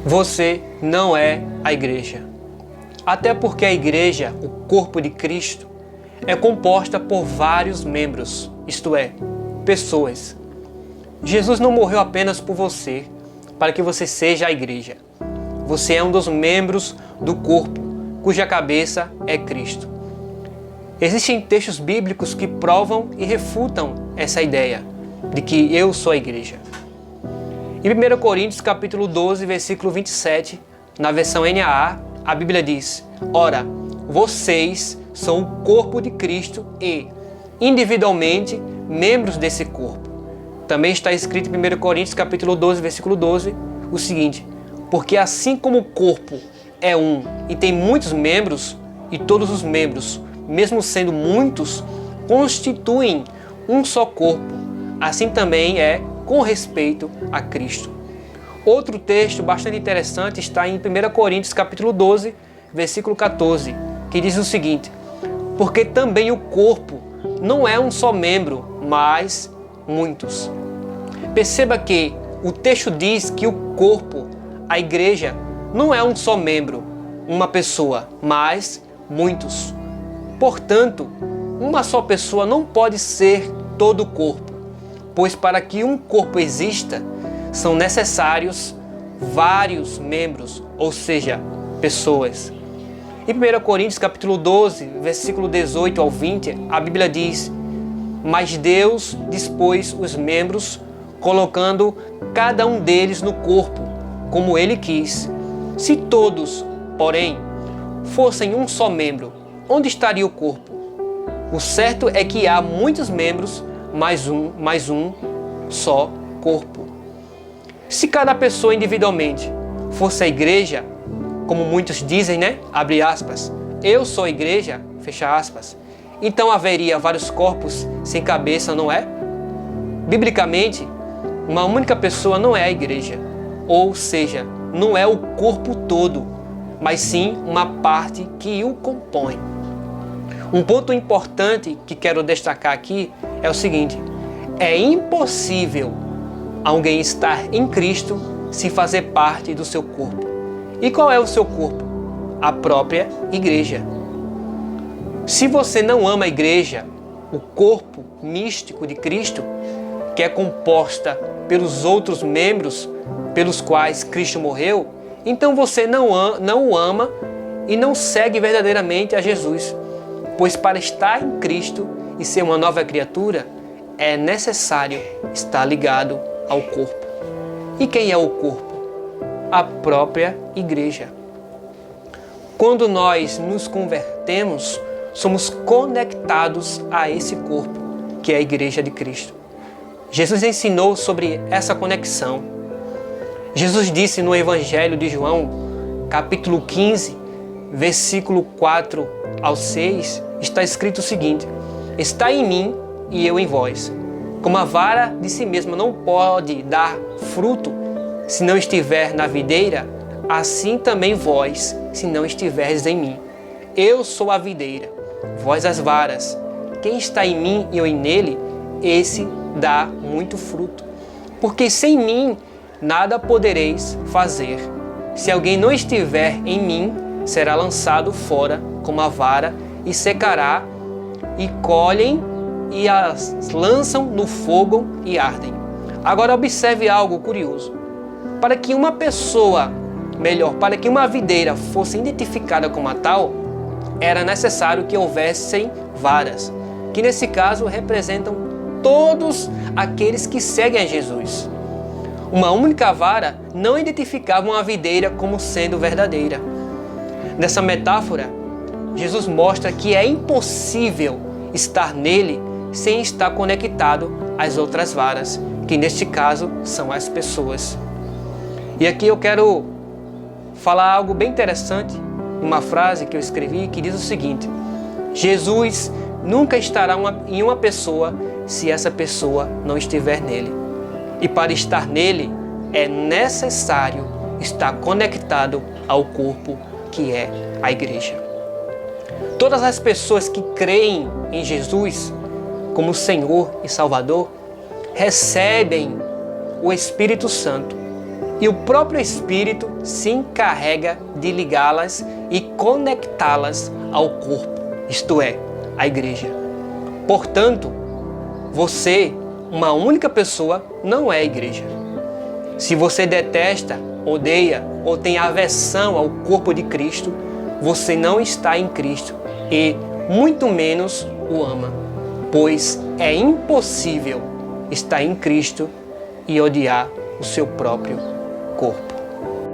Você não é a igreja. Até porque a igreja, o corpo de Cristo, é composta por vários membros, isto é, pessoas. Jesus não morreu apenas por você, para que você seja a igreja. Você é um dos membros do corpo, cuja cabeça é Cristo. Existem textos bíblicos que provam e refutam essa ideia de que eu sou a igreja. Em 1 Coríntios capítulo 12, versículo 27, na versão NAA, a Bíblia diz: Ora, vocês são o corpo de Cristo e, individualmente, membros desse corpo. Também está escrito em 1 Coríntios capítulo 12, versículo 12, o seguinte: Porque assim como o corpo é um e tem muitos membros, e todos os membros, mesmo sendo muitos, constituem um só corpo, assim também é com respeito a Cristo. Outro texto bastante interessante está em 1 Coríntios capítulo 12, versículo 14, que diz o seguinte: Porque também o corpo não é um só membro, mas muitos. Perceba que o texto diz que o corpo, a igreja, não é um só membro, uma pessoa, mas muitos. Portanto, uma só pessoa não pode ser todo o corpo, pois para que um corpo exista, são necessários vários membros, ou seja, pessoas. Em 1 Coríntios capítulo 12, versículo 18 ao 20, a Bíblia diz: Mas Deus dispôs os membros, colocando cada um deles no corpo, como Ele quis. Se todos, porém, fossem um só membro, onde estaria o corpo? O certo é que há muitos membros, mais um só corpo. Se cada pessoa individualmente fosse a igreja, como muitos dizem, abre aspas, eu sou a igreja, fecha aspas, então haveria vários corpos sem cabeça, não é? Biblicamente, uma única pessoa não é a igreja, ou seja, não é o corpo todo, mas sim uma parte que o compõe. Um ponto importante que quero destacar aqui é o seguinte: é impossível alguém estar em Cristo sem fazer parte do seu corpo. E qual é o seu corpo? A própria igreja. Se você não ama a igreja, o corpo místico de Cristo, que é composta pelos outros membros pelos quais Cristo morreu, então você não o ama e não segue verdadeiramente a Jesus. Pois para estar em Cristo e ser uma nova criatura, é necessário estar ligado ao corpo. E quem é o corpo? A própria igreja. Quando nós nos convertemos, somos conectados a esse corpo, que é a igreja de Cristo. Jesus ensinou sobre essa conexão. Jesus disse no Evangelho de João, capítulo 15, versículo 4 ao 6, está escrito o seguinte: Está em mim e eu em vós. Como a vara de si mesma não pode dar fruto se não estiver na videira, assim também vós, se não estiverdes em mim. Eu sou a videira, vós as varas. Quem está em mim e eu nele, esse dá muito fruto. Porque sem mim nada podereis fazer. Se alguém não estiver em mim, será lançado fora como a vara e secará, e colhem e as lançam no fogo e ardem. Agora observe algo curioso. Para que uma videira fosse identificada como a tal, era necessário que houvessem varas, que nesse caso representam todos aqueles que seguem a Jesus. Uma única vara não identificava uma videira como sendo verdadeira. Nessa metáfora, Jesus mostra que é impossível estar nele sem estar conectado às outras varas, que neste caso são as pessoas. E aqui eu quero falar algo bem interessante, uma frase que eu escrevi que diz o seguinte: Jesus nunca estará em uma pessoa se essa pessoa não estiver nele. E para estar nele é necessário estar conectado ao corpo que é a igreja. Todas as pessoas que creem em Jesus como Senhor e Salvador recebem o Espírito Santo. e o próprio Espírito se encarrega de ligá-las e conectá-las ao corpo, isto é, à igreja. Portanto, você, uma única pessoa, não é a igreja. Se você detesta, odeia ou tem aversão ao corpo de Cristo, você não está em Cristo e muito menos o ama, pois é impossível estar em Cristo e odiar o seu próprio corpo.